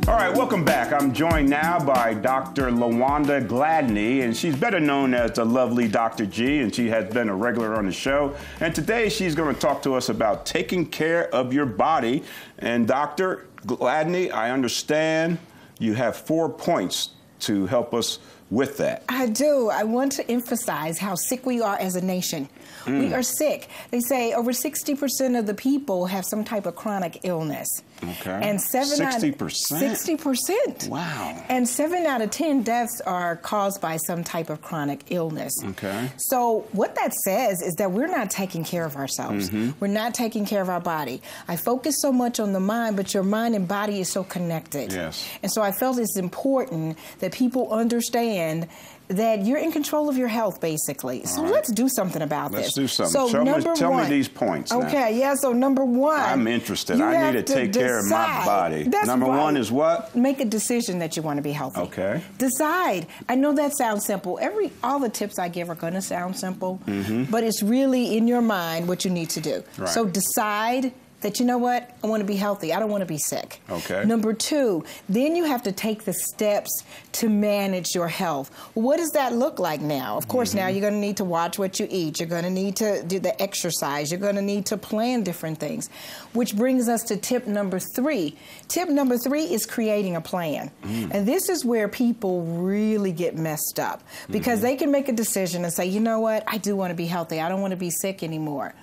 All right, welcome back. I'm joined now by Dr. LaWanda Gladney, and she's better known as the lovely Dr. G, and she has been a regular on the show. And today she's going to talk to us about taking care of your body. And Dr. Gladney, I understand you have 4 points to help us with that. I do. I want to emphasize how sick we are as a nation. We are sick. They say over 60% of the people have some type of chronic illness. Okay. And 60%? 60%. Wow. And 7 out of 10 deaths are caused by some type of chronic illness. Okay. So what that says is that we're not taking care of ourselves. We're not taking care of our body. I focus so much on the mind, but your mind and body is so connected. Yes. And so I felt it's important that people understand that you're in control of your health, basically. So let's do something about this. Let's do something. So tell me these points now. Okay, yeah, so number one. I'm interested. I need to take care of my body. Number one is what? Make a decision that you want to be healthy. Okay. Decide. I know that sounds simple. All the tips I give are going to sound simple, but it's really in your mind what you need to do. Right. So decide that, you know what, I want to be healthy. I don't want to be sick. Okay. Number two, then you have to take the steps to manage your health. What does that look like now? Of course, now you're going to need to watch what you eat. You're going to need to do the exercise. You're going to need to plan different things, which brings us to tip number 3. Tip number 3 is creating a plan. And this is where people really get messed up because they can make a decision and say, you know what, I do want to be healthy. I don't want to be sick anymore.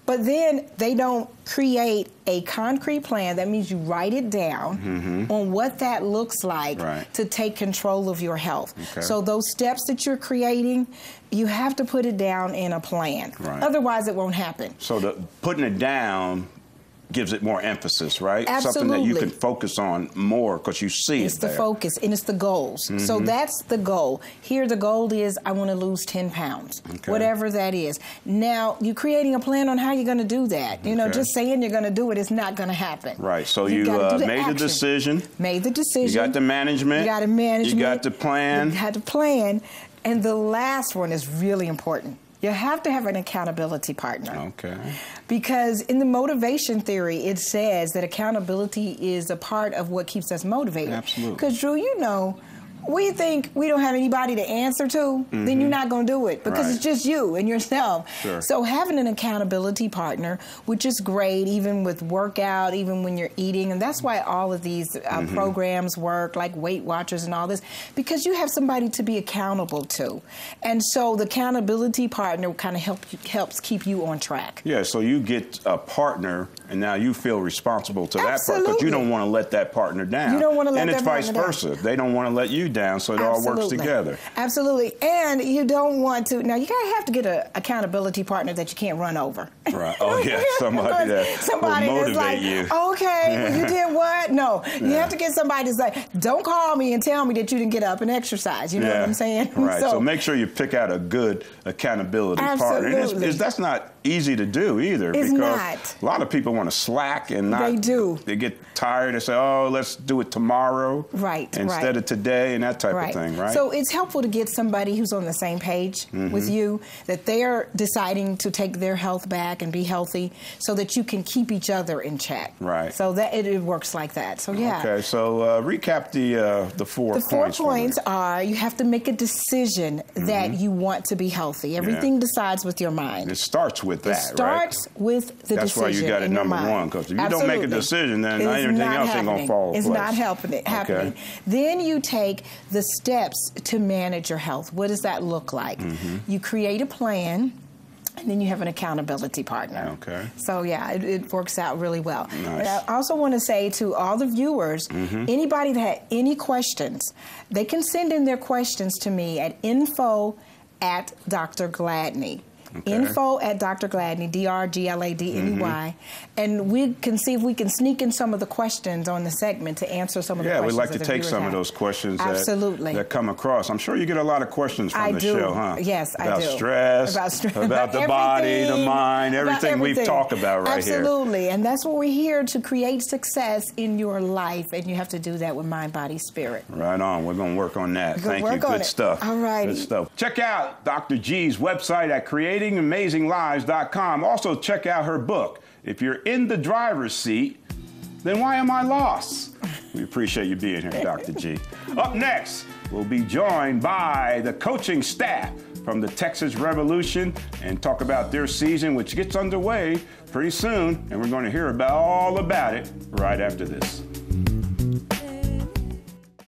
But then they don't create a concrete plan. That means you write it down on what that looks like to take control of your health. Okay. So those steps that you're creating, you have to put it down in a plan. Right. Otherwise, it won't happen. So putting it down gives it more emphasis, right? Absolutely. Something that you can focus on more because you see it's the focus, and it's the goals. So that's the goal. Here, the goal is I want to lose 10 pounds, whatever that is. Now, you're creating a plan on how you're going to do that. You know, just saying you're going to do it is not going to happen. Right. So you made the decision. Made the decision. You got the management. You got the management. You got the plan. You had the plan. And the last one is really important. You have to have an accountability partner. Okay. Because in the motivation theory, it says that accountability is a part of what keeps us motivated. Absolutely. Because, Drew, you know, we think we don't have anybody to answer to, then you're not going to do it because it's just you and yourself. Sure. So having an accountability partner, which is great, even with workout, even when you're eating, and that's why all of these programs work, like Weight Watchers and all this, because you have somebody to be accountable to. And so the accountability partner kind of helps keep you on track. Yeah, so you get a partner, and now you feel responsible to that partner, because you don't want to let that partner down. You don't want to let that partner down. And it's vice versa. They don't want to let you down, so it all works together. Absolutely. And you don't want to, now you gotta have to get an accountability partner that you can't run over. Right. Oh yeah, somebody will motivate like, you. Okay, well, you did what? No, you have to get somebody that's like, don't call me and tell me that you didn't get up and exercise. You know what I'm saying? Right. So make sure you pick out a good accountability partner. And that's not easy to do either, it's because not. A lot of people want to slack and not. They do. They get tired and say, "Oh, let's do it tomorrow." Right. Instead of today, and that type of thing, right? So it's helpful to get somebody who's on the same page with you, that they're deciding to take their health back and be healthy, so that you can keep each other in check. Right. So that it works like that. So yeah. Okay. So recap the 4 points. The 4 points are: you have to make a decision that you want to be healthy. Everything decides with your mind. It starts with that. It starts with the decision. That's why you got it number 1, because if you don't make a decision, then everything else ain't going to fall in place. It's not happening. Okay. Then you take the steps to manage your health. What does that look like? You create a plan, and then you have an accountability partner. Okay. So yeah, it works out really well. Nice. And I also want to say to all the viewers, anybody that had any questions, they can send in their questions to me at info@Dr. Gladney. Okay. Info@Dr. Gladney, DrGladney, and we can see if we can sneak in some of the questions on the segment to answer some of the questions. Yeah, we'd like to take some of those questions that come across. I'm sure you get a lot of questions from the show, huh? Yes, I do. About stress, about the body, the mind, everything we've talked about right here. Absolutely, and that's what we're here to create success in your life, and you have to do that with mind, body, spirit. Right on. We're going to work on that. Thank you. Good stuff. All right. Good stuff. Check out Dr. G's website at creatingamazing.lives.com. Also, check out her book. If you're in the driver's seat, then why am I lost? We appreciate you being here, Dr. G. Up next, we'll be joined by the coaching staff from the Texas Revolution and talk about their season, which gets underway pretty soon, and we're going to hear all about it right after this.